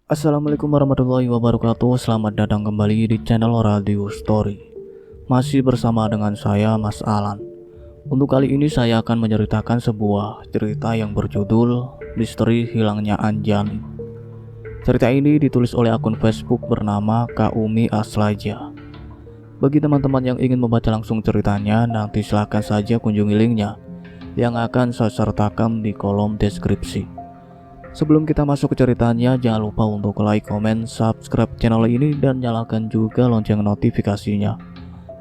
Assalamualaikum warahmatullahi wabarakatuh. Selamat datang kembali di channel Radio Story. Masih bersama dengan saya Mas Alan. Untuk kali ini saya akan menceritakan sebuah cerita yang berjudul Misteri Hilangnya Anjani. Cerita ini ditulis oleh akun Facebook bernama Kak Umi Aslaja. Bagi teman-teman yang ingin membaca langsung ceritanya, nanti silahkan saja kunjungi linknya yang akan saya sertakan di kolom deskripsi. Sebelum kita masuk ke ceritanya, jangan lupa untuk like, comment, subscribe channel ini dan nyalakan juga lonceng notifikasinya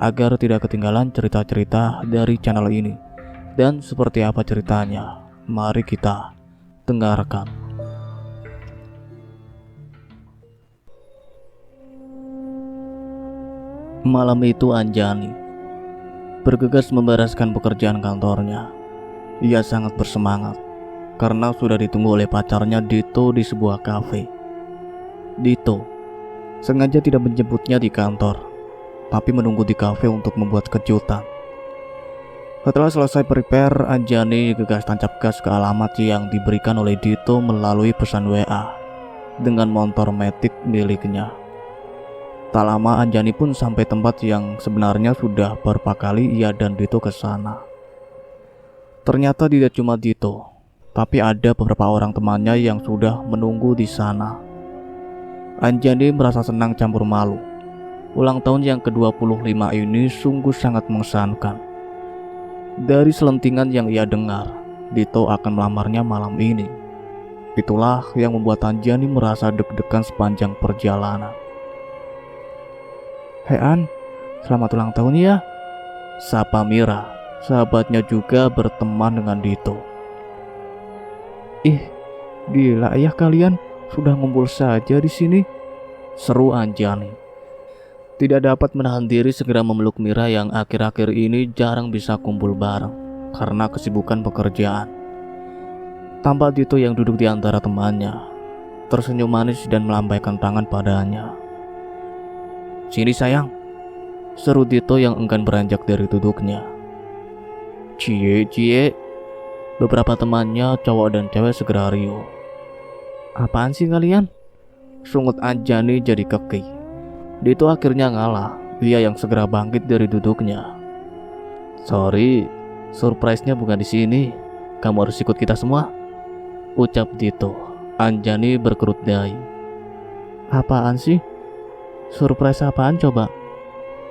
agar tidak ketinggalan cerita-cerita dari channel ini. Dan seperti apa ceritanya? Mari kita dengarkan. Malam itu Anjani bergegas membereskan pekerjaan kantornya. Ia sangat bersemangat karena sudah ditunggu oleh pacarnya Dito di sebuah kafe. Dito sengaja tidak menjemputnya di kantor, tapi menunggu di kafe untuk membuat kejutan. Setelah selesai prepare, Anjani gegas tancap gas ke alamat yang diberikan oleh Dito melalui pesan WA dengan motor matic miliknya. Tak lama Anjani pun sampai tempat yang sebenarnya sudah beberapa kali ia dan Dito ke sana. Ternyata tidak cuma Dito, tapi ada beberapa orang temannya yang sudah menunggu di sana. Anjani merasa senang campur malu. Ulang tahun yang ke-25 ini sungguh sangat mengesankan. Dari selentingan yang ia dengar, Dito akan melamarnya malam ini. Itulah yang membuat Anjani merasa deg-degan sepanjang perjalanan. "Hei An, selamat ulang tahun ya," sapa Mira, sahabatnya juga berteman dengan Dito. "Ih, gila ya kalian, sudah ngumpul saja di sini," seru Anjani. Tidak dapat menahan diri segera memeluk Mira yang akhir-akhir ini jarang bisa kumpul bareng karena kesibukan pekerjaan. Tampak Dito yang duduk di antara temannya, tersenyum manis dan melambaikan tangan padanya. "Sini sayang," seru Dito yang enggan beranjak dari duduknya. Cie. Beberapa temannya cowok dan cewek segera riuh. "Apaan sih kalian?" sungut Anjani jadi keki. Dito akhirnya ngalah, dia yang segera bangkit dari duduknya. "Sorry, surprise-nya bukan di sini. Kamu harus ikut kita semua," ucap Dito. Anjani berkerut dahi. "Apaan sih? Surprise apaan coba?"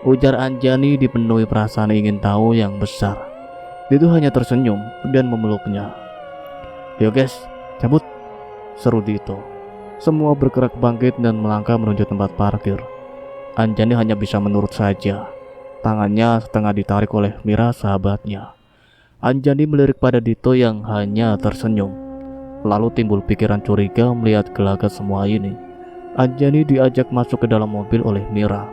ujar Anjani dipenuhi perasaan ingin tahu yang besar. Dito hanya tersenyum dan memeluknya. "Yo guys, cabut," seru Dito. Semua bergerak bangkit dan melangkah menuju tempat parkir. Anjani hanya bisa menurut saja. Tangannya setengah ditarik oleh Mira, sahabatnya. Anjani melirik pada Dito yang hanya tersenyum. Lalu timbul pikiran curiga melihat gelagat semua ini. Anjani diajak masuk ke dalam mobil oleh Mira.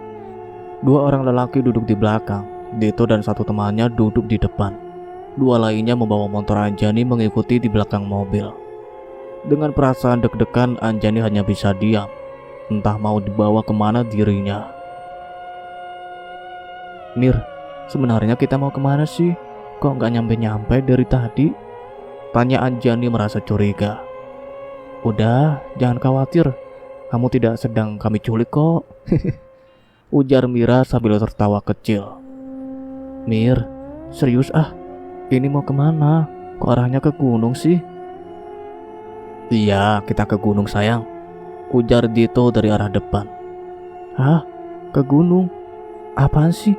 Dua orang lelaki duduk di belakang. Dito dan satu temannya duduk di depan. Dua lainnya membawa motor Anjani mengikuti di belakang mobil. Dengan perasaan deg-degan, Anjani hanya bisa diam. Entah mau dibawa kemana dirinya. "Mir, sebenarnya kita mau kemana sih? Kok nggak nyampe-nyampe dari tadi?" tanya Anjani merasa curiga. "Udah, jangan khawatir. Kamu tidak sedang kami culik kok," ujar Mira sambil tertawa kecil. "Mir, serius ah? Ini mau kemana? Kok arahnya ke gunung sih?" "Iya, kita ke gunung sayang," ujar Dito dari arah depan. "Hah? Ke gunung? Apaan sih?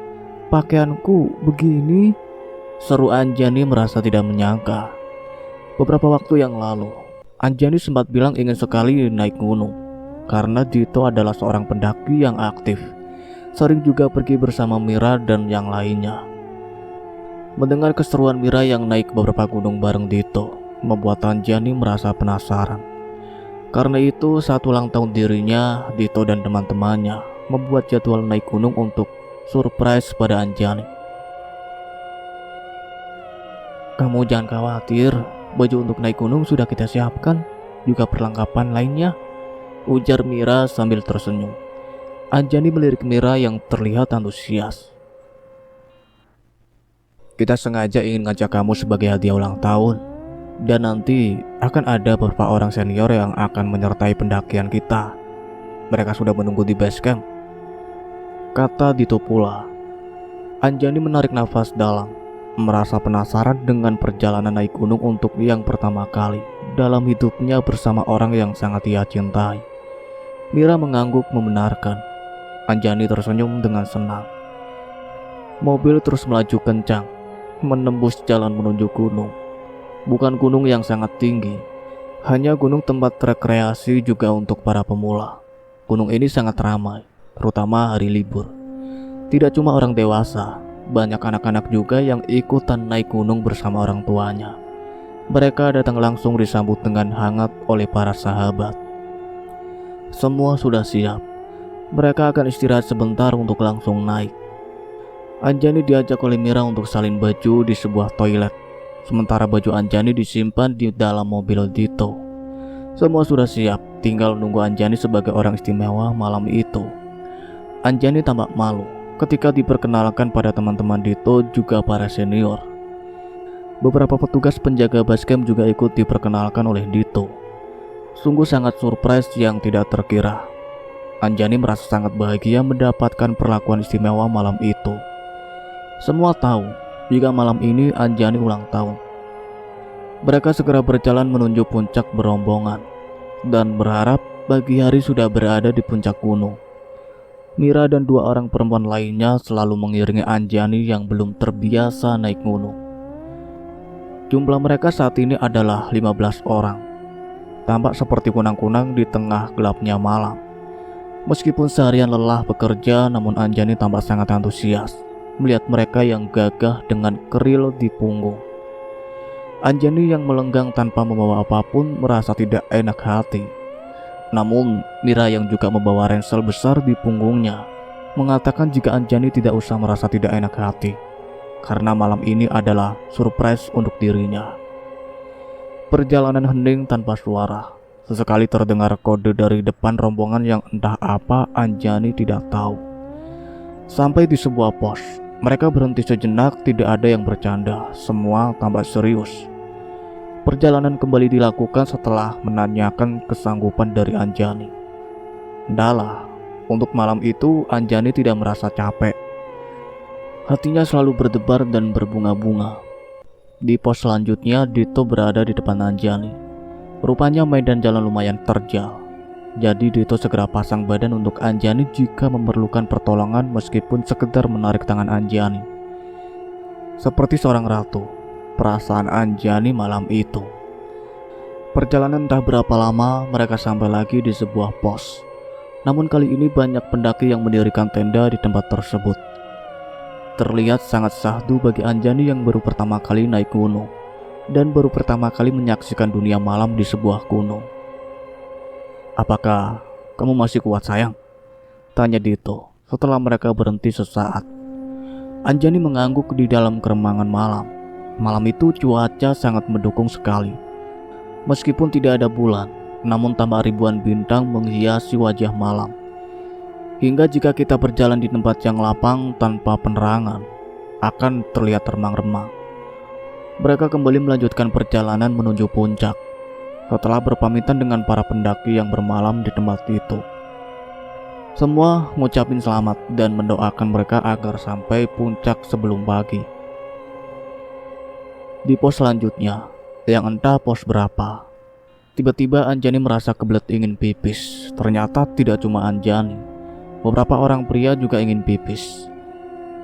Pakaianku begini?" seru Anjani merasa tidak menyangka. Beberapa waktu yang lalu, Anjani sempat bilang ingin sekali naik gunung karena Dito adalah seorang pendaki yang aktif. Sering juga pergi bersama Mira dan yang lainnya. Mendengar keseruan Mira yang naik beberapa gunung bareng Dito membuat Anjani merasa penasaran. Karena itu saat ulang tahun dirinya, Dito dan teman-temannya membuat jadwal naik gunung untuk surprise pada Anjani. "Kamu jangan khawatir, baju untuk naik gunung sudah kita siapkan, juga perlengkapan lainnya," ujar Mira sambil tersenyum. Anjani melirik Mira yang terlihat antusias. "Kita sengaja ingin ngajak kamu sebagai hadiah ulang tahun. Dan nanti akan ada beberapa orang senior yang akan menyertai pendakian kita. Mereka sudah menunggu di base camp, kata Dito pula. Anjani menarik nafas dalam, merasa penasaran dengan perjalanan naik gunung untuk yang pertama kali dalam hidupnya bersama orang yang sangat ia cintai. Mira mengangguk membenarkan. Anjani tersenyum dengan senang. Mobil terus melaju kencang, menembus jalan menuju gunung. Bukan gunung yang sangat tinggi, hanya gunung tempat rekreasi juga untuk para pemula. Gunung ini sangat ramai, terutama hari libur. Tidak cuma orang dewasa, banyak anak-anak juga yang ikutan naik gunung bersama orang tuanya. Mereka datang langsung disambut dengan hangat oleh para sahabat. Semua sudah siap. Mereka akan istirahat sebentar untuk langsung naik. Anjani diajak oleh Mira untuk salin baju di sebuah toilet. Sementara baju Anjani disimpan di dalam mobil Dito. Semua sudah siap, tinggal menunggu Anjani sebagai orang istimewa malam itu. Anjani tampak malu ketika diperkenalkan pada teman-teman Dito juga para senior. Beberapa petugas penjaga basecamp juga ikut diperkenalkan oleh Dito. Sungguh sangat surprise yang tidak terkira. Anjani merasa sangat bahagia mendapatkan perlakuan istimewa malam itu. Semua tahu jika malam ini Anjani ulang tahun. Mereka segera berjalan menuju puncak berombongan dan berharap pagi hari sudah berada di puncak gunung. Mira dan dua orang perempuan lainnya selalu mengiringi Anjani yang belum terbiasa naik gunung. Jumlah mereka saat ini adalah 15 orang. Tampak seperti kunang-kunang di tengah gelapnya malam. Meskipun seharian lelah bekerja, namun Anjani tampak sangat antusias melihat mereka yang gagah dengan keril di punggung. Anjani yang melenggang tanpa membawa apapun merasa tidak enak hati. Namun Mira yang juga membawa ransel besar di punggungnya mengatakan jika Anjani tidak usah merasa tidak enak hati, karena malam ini adalah surprise untuk dirinya. Perjalanan hening tanpa suara. Sesekali terdengar kode dari depan rombongan yang entah apa Anjani tidak tahu. Sampai di sebuah pos, mereka berhenti sejenak, tidak ada yang bercanda, semua tampak serius. Perjalanan kembali dilakukan setelah menanyakan kesanggupan dari Anjani. Entahlah, untuk malam itu Anjani tidak merasa capek. Hatinya selalu berdebar dan berbunga-bunga. Di pos selanjutnya, Dito berada di depan Anjani. Rupanya medan jalan lumayan terjal. Jadi Dito segera pasang badan untuk Anjani jika memerlukan pertolongan meskipun sekedar menarik tangan Anjani. Seperti seorang ratu, perasaan Anjani malam itu. Perjalanan entah berapa lama mereka sampai lagi di sebuah pos. Namun kali ini banyak pendaki yang mendirikan tenda di tempat tersebut. Terlihat sangat syahdu bagi Anjani yang baru pertama kali naik gunung dan baru pertama kali menyaksikan dunia malam di sebuah gunung. "Apakah kamu masih kuat, sayang?" tanya Dito setelah mereka berhenti sesaat. Anjani mengangguk di dalam keremangan malam. Malam itu cuaca sangat mendukung sekali. Meskipun tidak ada bulan, namun tampak ribuan bintang menghiasi wajah malam. Hingga jika kita berjalan di tempat yang lapang tanpa penerangan, akan terlihat remang-remang. Mereka kembali melanjutkan perjalanan menuju puncak setelah berpamitan dengan para pendaki yang bermalam di tempat itu. Semua ngucapin selamat dan mendoakan mereka agar sampai puncak sebelum pagi. Di pos selanjutnya, yang entah pos berapa, tiba-tiba Anjani merasa kebelet ingin pipis. Ternyata tidak cuma Anjani, beberapa orang pria juga ingin pipis.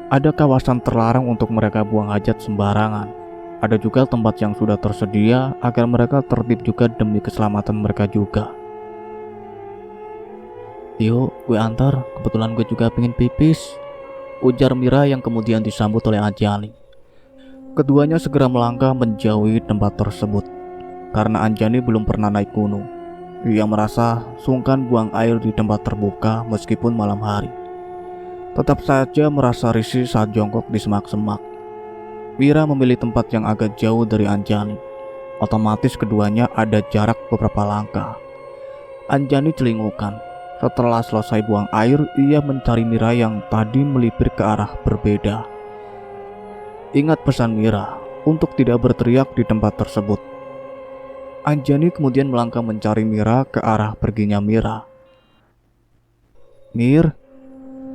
Ada kawasan terlarang untuk mereka buang hajat sembarangan. Ada juga tempat yang sudah tersedia agar mereka tertib juga demi keselamatan mereka juga. "Yuk, gue antar, kebetulan gue juga pengen pipis," ujar Mira yang kemudian disambut oleh Anjani. Keduanya segera melangkah menjauhi tempat tersebut. Karena Anjani belum pernah naik gunung, ia merasa sungkan buang air di tempat terbuka meskipun malam hari. Tetap saja merasa risih saat jongkok di semak-semak. Mira memilih tempat yang agak jauh dari Anjani. Otomatis keduanya ada jarak beberapa langkah. Anjani celingukan. Setelah selesai buang air, ia mencari Mira yang tadi melipir ke arah berbeda. Ingat pesan Mira untuk tidak berteriak di tempat tersebut. Anjani kemudian melangkah mencari Mira ke arah perginya Mira.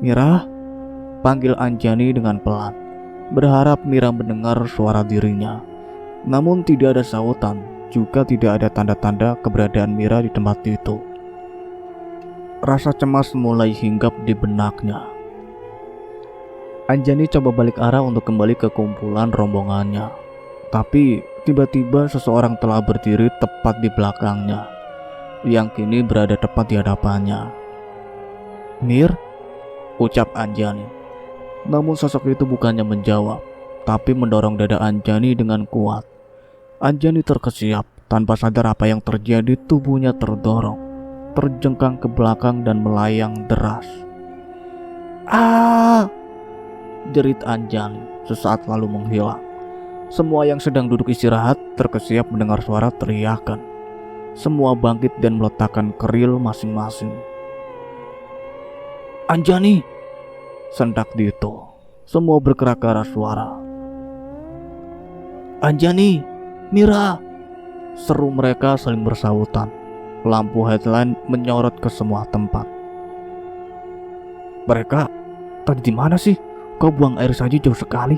Mira, panggil Anjani dengan pelan, berharap Mira mendengar suara dirinya. Namun tidak ada sautan, juga tidak ada tanda-tanda keberadaan Mira di tempat itu. Rasa cemas mulai hinggap di benaknya. Anjani coba balik arah untuk kembali ke kumpulan rombongannya. Tapi tiba-tiba seseorang telah berdiri tepat di belakangnya, yang kini berada tepat di hadapannya. "Mir," ucap Anjani. Namun sosok itu bukannya menjawab, tapi mendorong dada Anjani dengan kuat. Anjani terkesiap, tanpa sadar apa yang terjadi. Tubuhnya terdorong, terjengkang ke belakang dan melayang deras. "Ah!" jerit Anjani sesaat lalu menghilang. Semua yang sedang duduk istirahat terkesiap mendengar suara teriakan. Semua bangkit dan meletakkan keril masing-masing. "Anjani!" sentak Dito. Semua bergerak ke arah suara. "Anjani! Mira!" seru mereka saling bersahutan. Lampu headline menyorot ke semua tempat. "Mereka tadi di mana sih? Kau buang air saja jauh sekali,"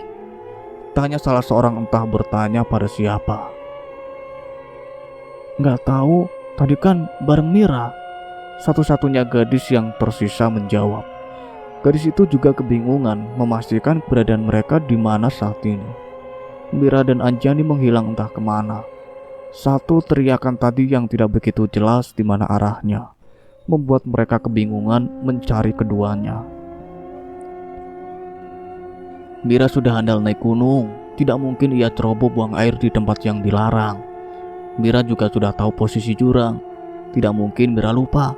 tanya salah seorang, entah bertanya pada siapa. "Nggak tahu, tadi kan bareng Mira," satu-satunya gadis yang tersisa menjawab. Gadis itu juga kebingungan memastikan keberadaan mereka di mana saat ini. Mira dan Anjani menghilang entah kemana. Satu teriakan tadi yang tidak begitu jelas di mana arahnya membuat mereka kebingungan mencari keduanya. Mira sudah handal naik gunung, tidak mungkin ia ceroboh buang air di tempat yang dilarang. Mira juga sudah tahu posisi jurang, tidak mungkin Mira lupa,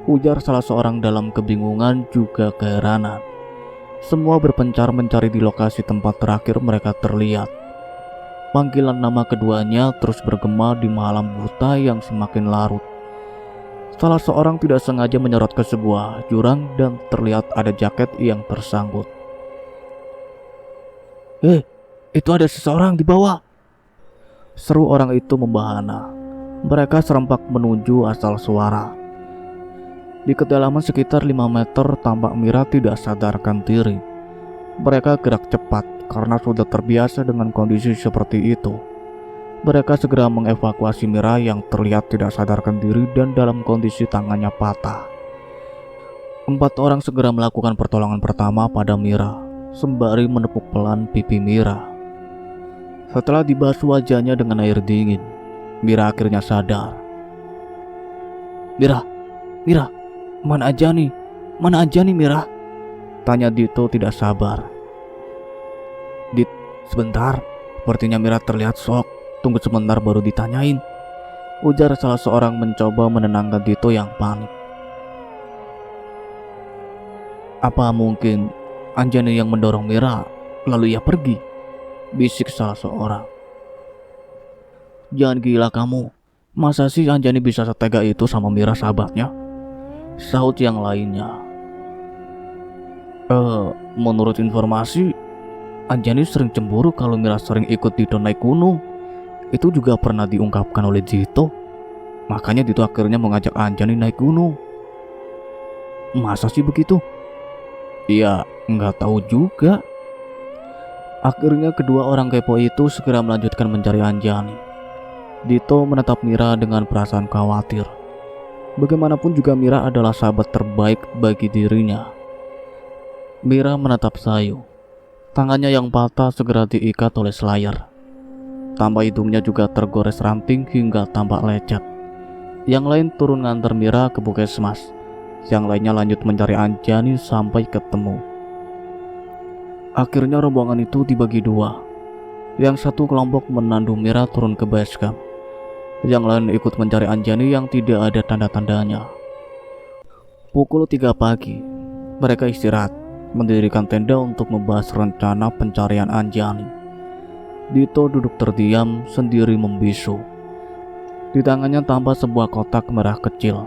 ujar salah seorang dalam kebingungan juga keheranan. Semua berpencar mencari di lokasi tempat terakhir mereka terlihat. Panggilan nama keduanya terus bergema di malam buta yang semakin larut. Salah seorang tidak sengaja menyorot ke sebuah jurang dan terlihat ada jaket yang tersangkut. Itu ada seseorang di bawah," seru orang itu membahana. Mereka serempak menuju asal suara. Di kedalaman sekitar 5 meter tampak Mira tidak sadarkan diri. Mereka gerak cepat karena sudah terbiasa dengan kondisi seperti itu. Mereka segera mengevakuasi Mira yang terlihat tidak sadarkan diri dan dalam kondisi tangannya patah. 4 orang segera melakukan pertolongan pertama pada Mira, sembari menepuk pelan pipi Mira. Setelah dibasuh wajahnya dengan air dingin, Mira akhirnya sadar. Mira, mana aja nih Mira?" tanya Dito tidak sabar. "Dit, sebentar, sepertinya Mira terlihat shock, tunggu sebentar baru ditanyain," ujar salah seorang mencoba menenangkan Dito yang panik. "Apa mungkin Anjani yang mendorong Mira, lalu ia pergi?" bisik salah seorang. "Jangan gila kamu, masa sih Anjani bisa setega itu sama Mira sahabatnya?" sahut yang lainnya. Menurut informasi, Anjani sering cemburu kalau Mira sering ikut Dito naik gunung. Itu juga pernah diungkapkan oleh Dito. Makanya Dito akhirnya mengajak Anjani naik gunung." "Masa sih begitu?" "Iya, nggak tahu juga." Akhirnya kedua orang kepo itu segera melanjutkan mencari Anjani. Dito menatap Mira dengan perasaan khawatir. Bagaimanapun juga Mira adalah sahabat terbaik bagi dirinya. Mira menatap Sayu. Tangannya yang patah segera diikat oleh selayar. Tambah hidungnya juga tergores ranting hingga tampak lecet. Yang lain turun ngantar Mira ke puskesmas. Yang lainnya lanjut mencari Anjani sampai ketemu. Akhirnya rombongan itu dibagi dua. Yang satu kelompok menandu Mira turun ke base camp. Yang lain ikut mencari Anjani yang tidak ada tanda-tandanya. Pukul 3 pagi, mereka istirahat, mendirikan tenda untuk membahas rencana pencarian Anjani. Dito duduk terdiam sendiri membisu. Di tangannya tampak sebuah kotak merah kecil.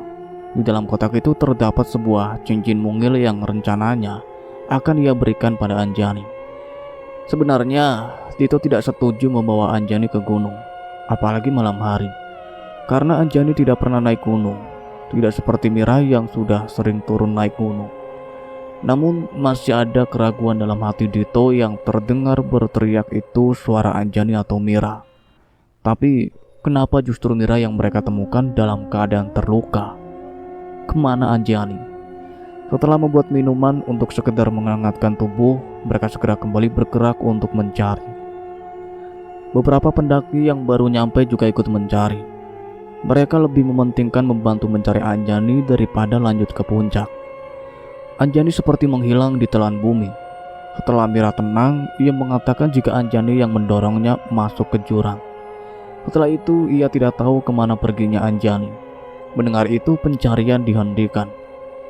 Di dalam kotak itu terdapat sebuah cincin mungil yang rencananya akan ia berikan pada Anjani. Sebenarnya Dito tidak setuju membawa Anjani ke gunung, apalagi malam hari. Karena Anjani tidak pernah naik gunung, tidak seperti Mira yang sudah sering turun naik gunung. Namun masih ada keraguan dalam hati Dito yang terdengar berteriak itu suara Anjani atau Mira. Tapi kenapa justru Mira yang mereka temukan dalam keadaan terluka? Kemana Anjani? Setelah membuat minuman untuk sekedar menghangatkan tubuh, mereka segera kembali bergerak untuk mencari. Beberapa pendaki yang baru nyampe juga ikut mencari. Mereka lebih mementingkan membantu mencari Anjani daripada lanjut ke puncak. Anjani seperti menghilang di telan bumi. Setelah Mira tenang, ia mengatakan jika Anjani yang mendorongnya masuk ke jurang. Setelah itu, ia tidak tahu kemana perginya Anjani. Mendengar itu, pencarian dihentikan.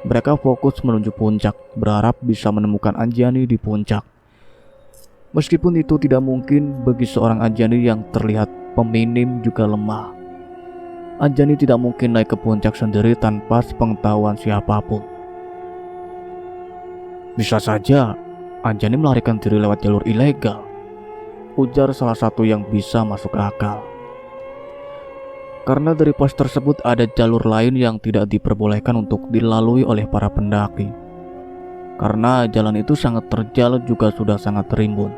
Mereka fokus menuju puncak, berharap bisa menemukan Anjani di puncak. Meskipun itu tidak mungkin bagi seorang Anjani yang terlihat peminim juga lemah. Anjani tidak mungkin naik ke puncak sendiri tanpa sepengetahuan siapapun. Bisa saja Anjani melarikan diri lewat jalur ilegal, ujar salah satu yang bisa masuk akal. Karena dari pos tersebut ada jalur lain yang tidak diperbolehkan untuk dilalui oleh para pendaki. Karena jalan itu sangat terjal juga sudah sangat rimbun.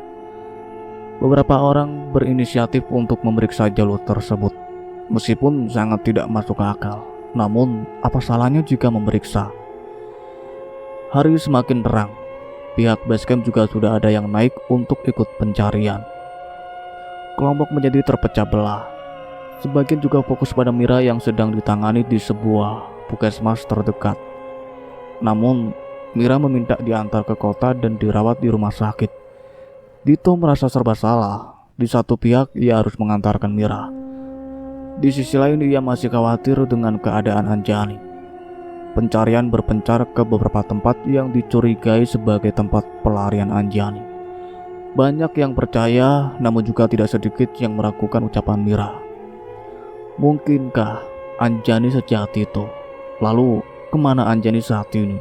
Beberapa orang berinisiatif untuk memeriksa jalur tersebut. Meskipun sangat tidak masuk akal, namun apa salahnya jika memeriksa? Hari semakin terang. Pihak basecamp juga sudah ada yang naik untuk ikut pencarian. Kelompok menjadi terpecah belah. Sebagian juga fokus pada Mira yang sedang ditangani di sebuah puskesmas terdekat. Namun, Mira meminta diantar ke kota dan dirawat di rumah sakit. Dito merasa serba salah. Di satu pihak, ia harus mengantarkan Mira. Di sisi lain, ia masih khawatir dengan keadaan Anjani. Pencarian berpencar ke beberapa tempat yang dicurigai sebagai tempat pelarian Anjani. Banyak yang percaya, namun juga tidak sedikit yang meragukan ucapan Mira. Mungkinkah Anjani sejahat itu? Lalu, kemana Anjani saat ini?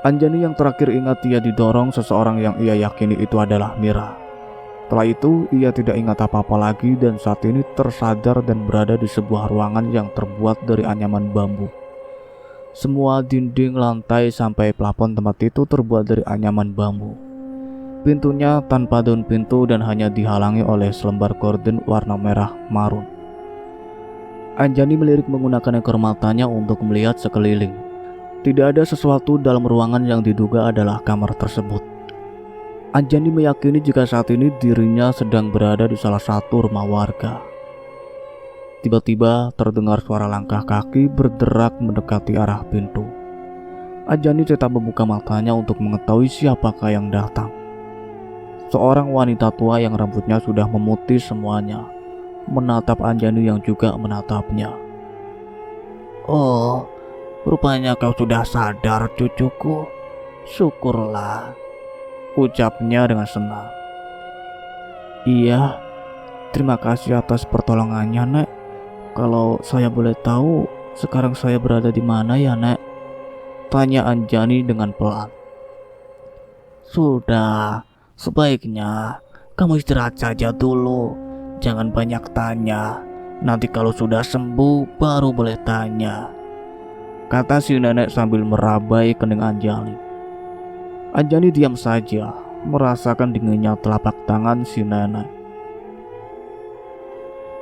Anjani yang terakhir ingat ia didorong seseorang yang ia yakini itu adalah Mira. Setelah itu, ia tidak ingat apa-apa lagi dan saat ini tersadar dan berada di sebuah ruangan yang terbuat dari anyaman bambu. Semua dinding, lantai, sampai plafon tempat itu terbuat dari anyaman bambu. Pintunya tanpa daun pintu dan hanya dihalangi oleh selembar gorden warna merah marun. Anjani melirik menggunakan ekor matanya untuk melihat sekeliling. Tidak ada sesuatu dalam ruangan yang diduga adalah kamar tersebut. Anjani meyakini jika saat ini dirinya sedang berada di salah satu rumah warga. Tiba-tiba terdengar suara langkah kaki berderak mendekati arah pintu. Anjani tetap membuka matanya untuk mengetahui siapakah yang datang. Seorang wanita tua yang rambutnya sudah memutih semuanya, menatap Anjani yang juga menatapnya. "Oh, rupanya kau sudah sadar, cucuku. Syukurlah," ucapnya dengan senang. "Iya, terima kasih atas pertolongannya, Nek. Kalau saya boleh tahu, sekarang saya berada di mana ya, Nek?" tanya Anjani dengan pelan. "Sudah, sebaiknya kamu istirahat saja dulu. Jangan banyak tanya. Nanti kalau sudah sembuh, baru boleh tanya," kata si nenek sambil merabai kening Anjani. Anjani diam saja, merasakan dinginnya telapak tangan si nenek.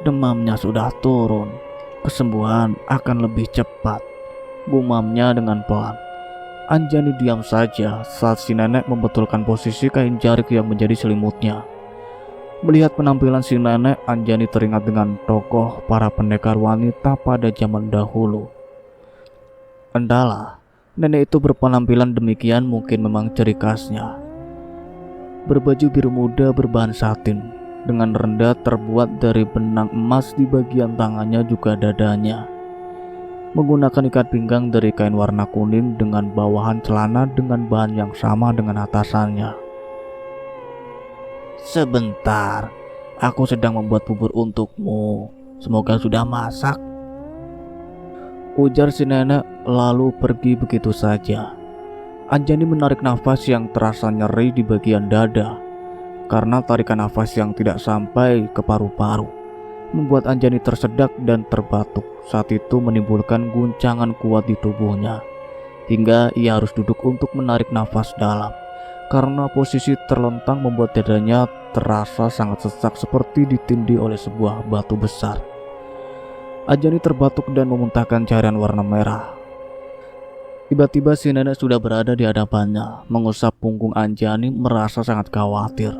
"Demamnya sudah turun, kesembuhan akan lebih cepat," gumamnya dengan pelan. Anjani diam saja saat si nenek membetulkan posisi kain jarik yang menjadi selimutnya. Melihat penampilan si nenek, Anjani teringat dengan tokoh para pendekar wanita pada zaman dahulu. Entahlah, nenek itu berpenampilan demikian mungkin memang ciri khasnya. Berbaju biru muda berbahan satin, dengan rendah terbuat dari benang emas di bagian tangannya juga dadanya. Menggunakan ikat pinggang dari kain warna kuning dengan bawahan celana dengan bahan yang sama dengan atasannya. "Sebentar, aku sedang membuat bubur untukmu. Semoga sudah masak," ujar si nenek lalu pergi begitu saja. Anjani menarik nafas yang terasa nyeri di bagian dada karena tarikan nafas yang tidak sampai ke paru-paru. membuat Anjani tersedak dan terbatuk. Saat itu menimbulkan guncangan kuat di tubuhnya, hingga ia harus duduk untuk menarik nafas dalam. Karena posisi terlentang membuat dadanya terasa sangat sesak seperti ditindih oleh sebuah batu besar. Anjani terbatuk dan memuntahkan cairan warna merah. Tiba-tiba si nenek sudah berada di hadapannya, mengusap punggung Anjani merasa sangat khawatir.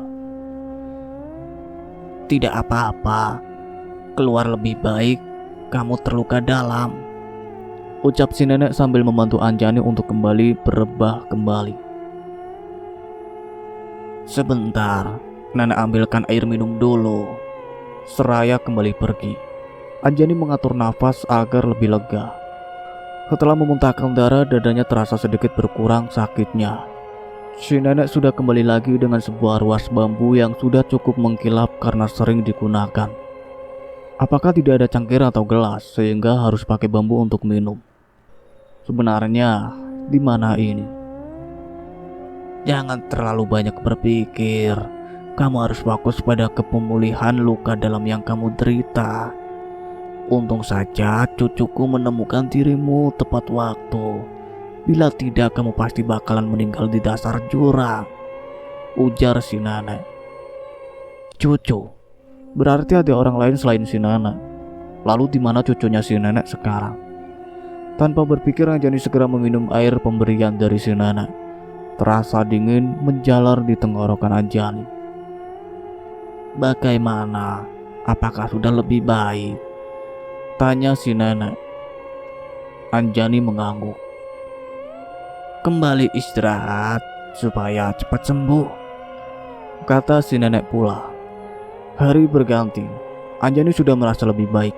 "Tidak apa-apa, keluar lebih baik, kamu terluka dalam," ucap si nenek sambil membantu Anjani untuk kembali berebah kembali. "Sebentar, nenek ambilkan air minum dulu," seraya kembali pergi. Anjani mengatur nafas agar lebih lega. Setelah memuntahkan darah, dadanya terasa sedikit berkurang sakitnya. Si nenek sudah kembali lagi dengan sebuah ruas bambu yang sudah cukup mengkilap karena sering digunakan. Apakah tidak ada cangkir atau gelas sehingga harus pakai bambu untuk minum? Sebenarnya di mana ini? "Jangan terlalu banyak berpikir. Kamu harus fokus pada kepemulihan luka dalam yang kamu derita. Untung saja cucuku menemukan dirimu tepat waktu. Bila tidak, kamu pasti bakalan meninggal di dasar jurang," ujar si nenek. Cucu? Berarti ada orang lain selain si nenek. Lalu di mana cucunya si nenek sekarang? Tanpa berpikir, Anjani segera meminum air pemberian dari si nenek. Terasa dingin menjalar di tenggorokan Anjani. "Bagaimana? Apakah sudah lebih baik?" tanya si nenek. Anjani mengangguk. "Kembali istirahat supaya cepat sembuh," kata si nenek pula. Hari berganti. Anjani sudah merasa lebih baik.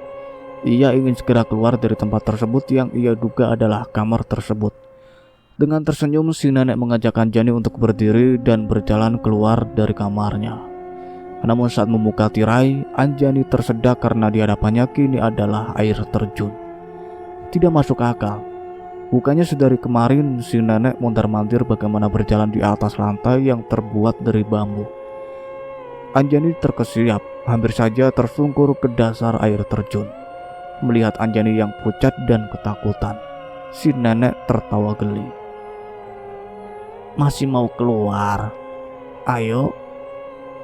Ia ingin segera keluar dari tempat tersebut yang ia duga adalah kamar tersebut. Dengan tersenyum, si nenek mengajak Anjani untuk berdiri dan berjalan keluar dari kamarnya. Namun saat membuka tirai, Anjani tersedak karena di hadapannya kini adalah air terjun. Tidak masuk akal. Bukannya sedari kemarin si nenek mondar-mandir bagaimana berjalan di atas lantai yang terbuat dari bambu. Anjani terkesiap, hampir saja tersungkur ke dasar air terjun. Melihat Anjani yang pucat dan ketakutan, si nenek tertawa geli. "Masih mau keluar? Ayo,"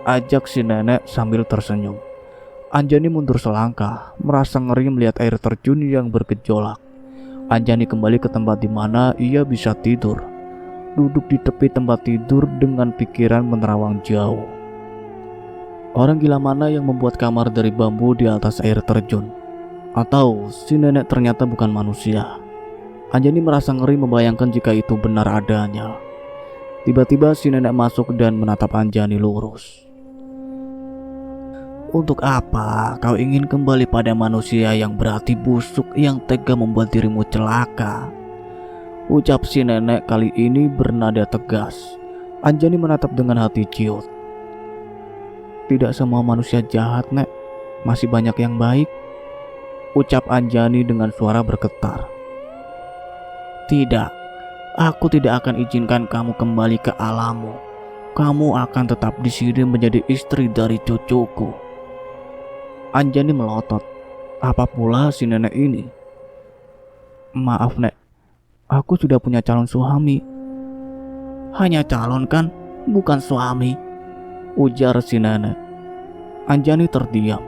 ajak si nenek sambil tersenyum. Anjani mundur selangkah, merasa ngeri melihat air terjun yang bergejolak. Anjani kembali ke tempat di mana ia bisa tidur. Duduk di tepi tempat tidur dengan pikiran menerawang jauh. Orang gila mana yang membuat kamar dari bambu di atas air terjun? Atau si nenek ternyata bukan manusia? Anjani merasa ngeri membayangkan jika itu benar adanya. Tiba-tiba si nenek masuk dan menatap Anjani lurus. "Untuk apa kau ingin kembali pada manusia yang berhati busuk yang tega membuat dirimu celaka?" ucap si nenek kali ini bernada tegas. Anjani menatap dengan hati ciut. "Tidak semua manusia jahat, Nek. Masih banyak yang baik," ucap Anjani dengan suara bergetar. "Tidak, aku tidak akan izinkan kamu kembali ke alammu. Kamu akan tetap di sini menjadi istri dari cucuku." Anjani melotot. Apa pula si nenek ini? "Maaf, Nek. Aku sudah punya calon suami." "Hanya calon kan, bukan suami," ujar si nenek. Anjani terdiam.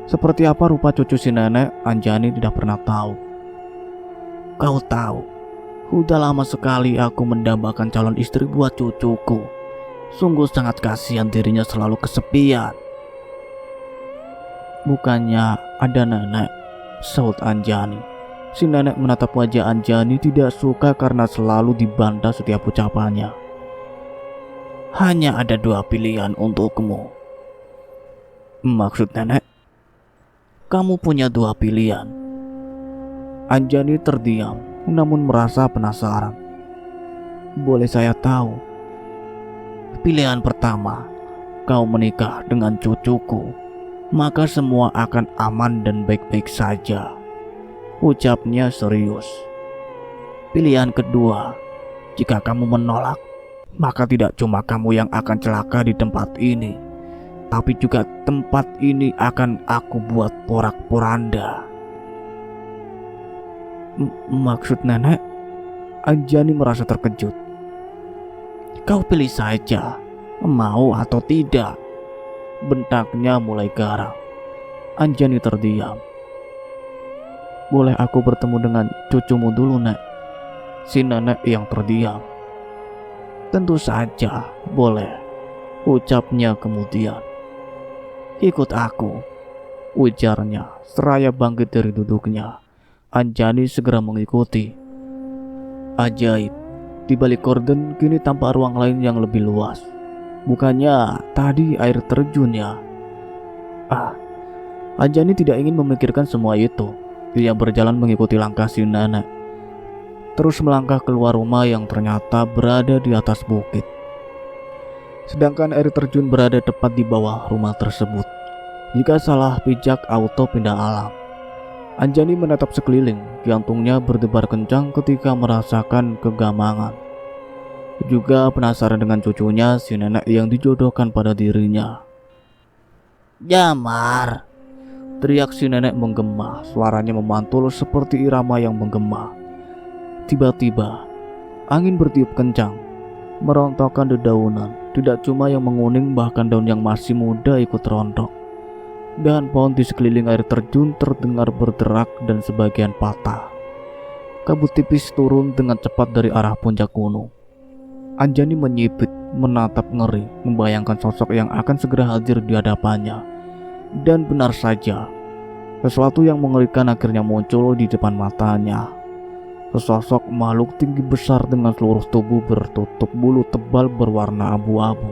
Seperti apa rupa cucu si nenek, Anjani tidak pernah tahu. "Kau tahu, udah lama sekali aku mendambakan calon istri buat cucuku. Sungguh sangat kasihan dirinya selalu kesepian." "Bukannya ada nenek?" saut Anjani. Si nenek menatap wajah Anjani tidak suka karena selalu dibantah setiap ucapannya. "Hanya ada 2 pilihan untukmu." "Maksud nenek?" "Kamu punya 2 pilihan." Anjani terdiam, namun merasa penasaran. "Boleh saya tahu?" "Pilihan pertama, kau menikah dengan cucuku, maka semua akan aman dan baik-baik saja," ucapnya serius. "Pilihan kedua, jika kamu menolak, maka tidak cuma kamu yang akan celaka di tempat ini, tapi juga tempat ini akan aku buat porak-poranda. Maksud nenek? Anjani merasa terkejut. Kau pilih saja, mau atau tidak. Bentaknya mulai garang. Anjani terdiam. Boleh aku bertemu dengan cucumu dulu, Nek? Si nenek yang terdiam. Tentu saja, boleh, ucapnya kemudian. Ikut aku, ujarnya seraya bangkit dari duduknya. Anjani segera mengikuti. Ajaib, di balik korden kini tampak ruang lain yang lebih luas. Bukannya tadi air terjun ya? Anjani tidak ingin memikirkan semua itu. Dia berjalan mengikuti langkah si nenek, terus melangkah keluar rumah yang ternyata berada di atas bukit. Sedangkan air terjun berada tepat di bawah rumah tersebut. Jika salah pijak auto pindah alam. Anjani menatap sekeliling, jantungnya berdebar kencang ketika merasakan kegamangan. Juga penasaran dengan cucunya, si nenek yang dijodohkan pada dirinya. Jamar, teriak si nenek menggema, suaranya memantul seperti irama yang menggema. Tiba-tiba, angin bertiup kencang, merontokkan dedaunan. Tidak cuma yang menguning, bahkan daun yang masih muda ikut rontok. Dahan pohon di sekeliling air terjun terdengar berderak dan sebagian patah. Kabut tipis turun dengan cepat dari arah puncak gunung. Anjani menyipit, menatap ngeri, membayangkan sosok yang akan segera hadir di hadapannya. Dan benar saja, sesuatu yang mengerikan akhirnya muncul di depan matanya. Sesosok makhluk tinggi besar dengan seluruh tubuh bertutup bulu tebal berwarna abu-abu.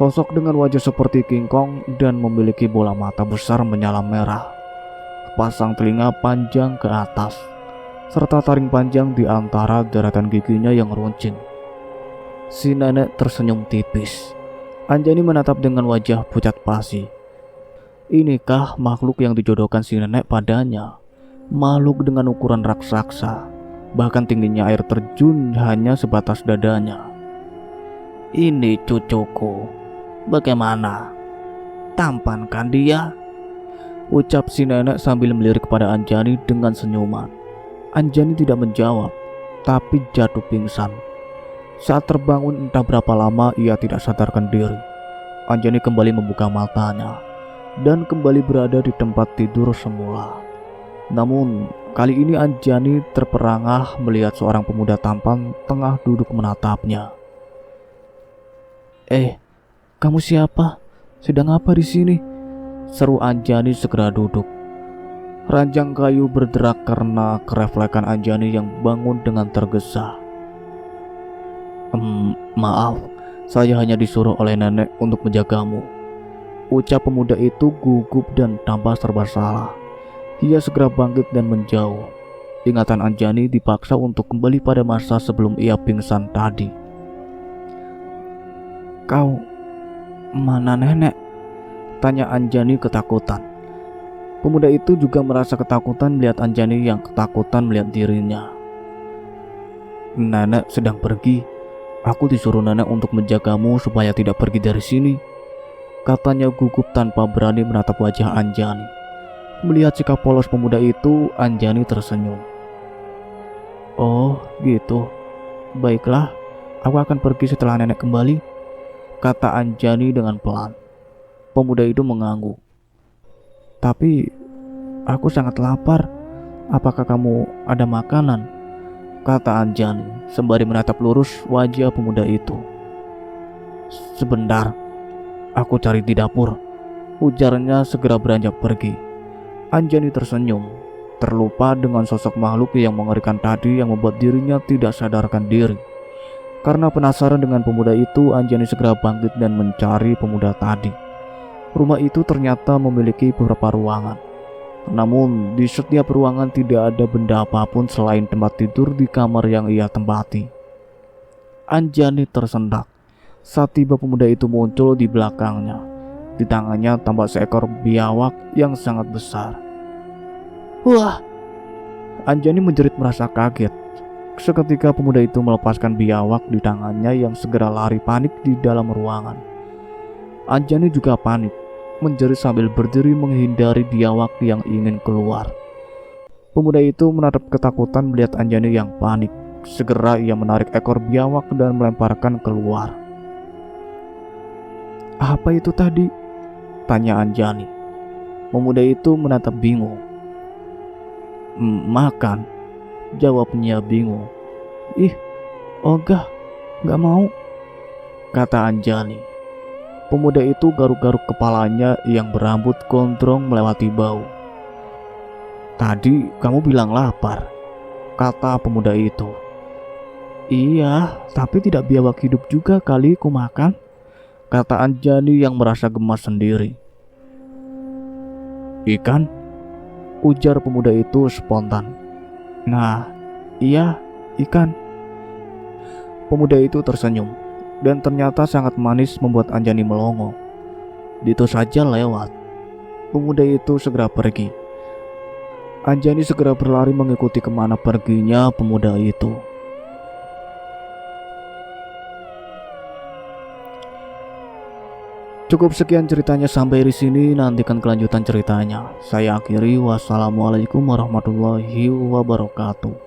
Sosok dengan wajah seperti King Kong dan memiliki bola mata besar menyala merah. Pasang telinga panjang ke atas, serta taring panjang di antara daratan giginya yang runcing. Si nenek tersenyum tipis. Anjani menatap dengan wajah pucat pasi. Inikah makhluk yang dijodohkan si nenek padanya? Makhluk dengan ukuran raksasa, bahkan tingginya air terjun hanya sebatas dadanya. Ini cucuku. Bagaimana? Tampan kan dia? Ucap si nenek sambil melirik kepada Anjani dengan senyuman. Anjani tidak menjawab, tapi jatuh pingsan. Saat terbangun entah berapa lama ia tidak sadarkan diri. Anjani kembali membuka matanya dan kembali berada di tempat tidur semula. Namun kali ini Anjani terperangah melihat seorang pemuda tampan tengah duduk menatapnya. Kamu siapa? Sedang apa di sini? Seru Anjani segera duduk. Ranjang kayu berderak karena kereflekan Anjani yang bangun dengan tergesa. Maaf, saya hanya disuruh oleh nenek untuk menjagamu. Ucap pemuda itu gugup dan tampak serba salah. Ia segera bangkit dan menjauh. Ingatan Anjani dipaksa untuk kembali pada masa sebelum ia pingsan tadi. Kau mana nenek? Tanya Anjani ketakutan. Pemuda itu juga merasa ketakutan melihat Anjani yang ketakutan melihat dirinya. Nenek sedang pergi. Aku disuruh nenek untuk menjagamu supaya tidak pergi dari sini, katanya gugup tanpa berani menatap wajah Anjani. Melihat sikap polos pemuda itu, Anjani tersenyum. Oh gitu, baiklah, aku akan pergi setelah nenek kembali, kata Anjani dengan pelan. Pemuda itu mengangguk. Tapi aku sangat lapar. Apakah kamu ada makanan? Kata Anjani sembari menatap lurus wajah pemuda itu. Sebentar, aku cari di dapur, ujarnya segera beranjak pergi. Anjani tersenyum, terlupa dengan sosok makhluk yang mengerikan tadi yang membuat dirinya tidak sadarkan diri. Karena penasaran dengan pemuda itu, Anjani segera bangkit dan mencari pemuda tadi. Rumah itu ternyata memiliki beberapa ruangan. Namun di setiap ruangan tidak ada benda apapun selain tempat tidur di kamar yang ia tempati. Anjani tersentak saat tiba pemuda itu muncul di belakangnya. Di tangannya tampak seekor biawak yang sangat besar. Wah! Anjani menjerit merasa kaget. Seketika pemuda itu melepaskan biawak di tangannya yang segera lari panik di dalam ruangan. Anjani juga panik, menjerit sambil berdiri menghindari biawak yang ingin keluar. Pemuda itu menatap ketakutan melihat Anjani yang panik. Segera ia menarik ekor biawak dan melemparkan keluar. "Apa itu tadi?" tanya Anjani. Pemuda itu menatap bingung. Makan," jawabnya bingung. "Ih, ogah, gak mau," kata Anjani. Pemuda itu garuk-garuk kepalanya yang berambut gondrong melewati bau. "Tadi kamu bilang lapar," kata pemuda itu. "Iya, tapi tidak biawak hidup juga kali ku makan," kata Anjani yang merasa gemas sendiri. "Ikan?" ujar pemuda itu spontan. "Nah, iya, ikan." Pemuda itu tersenyum, dan ternyata sangat manis membuat Anjani melongo. Itu saja lewat. Pemuda itu segera pergi. Anjani segera berlari mengikuti kemana perginya pemuda itu. Cukup sekian ceritanya sampai di sini, nantikan kelanjutan ceritanya. Saya akhiri, wassalamualaikum warahmatullahi wabarakatuh.